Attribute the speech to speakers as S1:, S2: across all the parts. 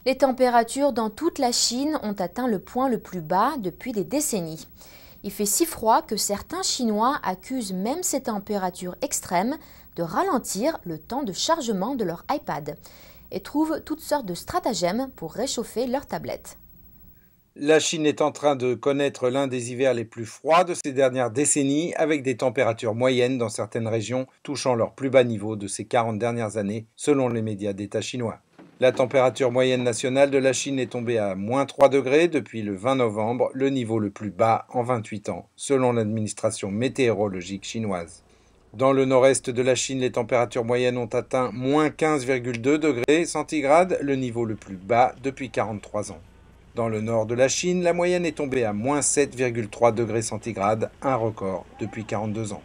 S1: Les températures dans toute la Chine ont atteint le point le plus bas depuis des décennies. Il fait si froid que certains Chinois accusent même ces températures extrêmes de ralentir le temps de chargement de leur iPad et trouvent toutes sortes de stratagèmes pour réchauffer leurs tablettes.
S2: La Chine est en train de connaître l'un des hivers les plus froids de ces dernières décennies, avec des températures moyennes dans certaines régions touchant leur plus bas niveau de ces 40 dernières années, selon les médias d'État chinois. La température moyenne nationale de la Chine est tombée à -3 degrés depuis le 20 novembre, le niveau le plus bas en 28 ans, selon l'administration météorologique chinoise. Dans le nord-est de la Chine, les températures moyennes ont atteint -15,2 degrés centigrades, le niveau le plus bas depuis 43 ans. Dans le nord de la Chine, la moyenne est tombée à -7,3 degrés centigrades, un record depuis 42 ans.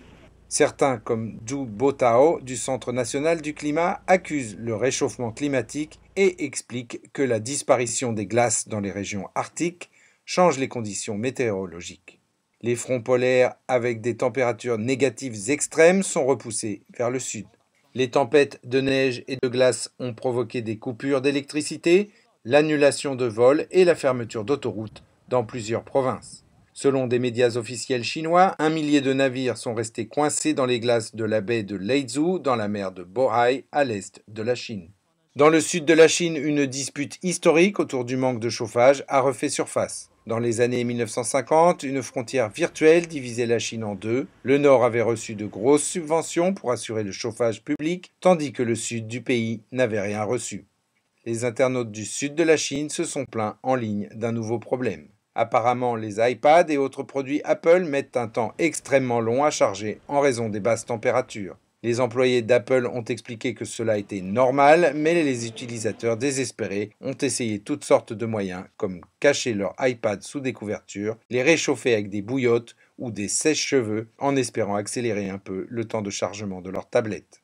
S2: Certains, comme Zhu Botao du Centre national du climat, accusent le réchauffement climatique et expliquent que la disparition des glaces dans les régions arctiques change les conditions météorologiques. Les fronts polaires avec des températures négatives extrêmes sont repoussés vers le sud. Les tempêtes de neige et de glace ont provoqué des coupures d'électricité, l'annulation de vols et la fermeture d'autoroutes dans plusieurs provinces. Selon des médias officiels chinois, 1 millier de navires sont restés coincés dans les glaces de la baie de Leizhou dans la mer de Bohai à l'est de la Chine. Dans le sud de la Chine, une dispute historique autour du manque de chauffage a refait surface. Dans les années 1950, une frontière virtuelle divisait la Chine en deux. Le nord avait reçu de grosses subventions pour assurer le chauffage public, tandis que le sud du pays n'avait rien reçu. Les internautes du sud de la Chine se sont plaints en ligne d'un nouveau problème. Apparemment, les iPads et autres produits Apple mettent un temps extrêmement long à charger en raison des basses températures. Les employés d'Apple ont expliqué que cela était normal, mais les utilisateurs désespérés ont essayé toutes sortes de moyens, comme cacher leur iPad sous des couvertures, les réchauffer avec des bouillottes ou des sèche-cheveux, en espérant accélérer un peu le temps de chargement de leur tablette.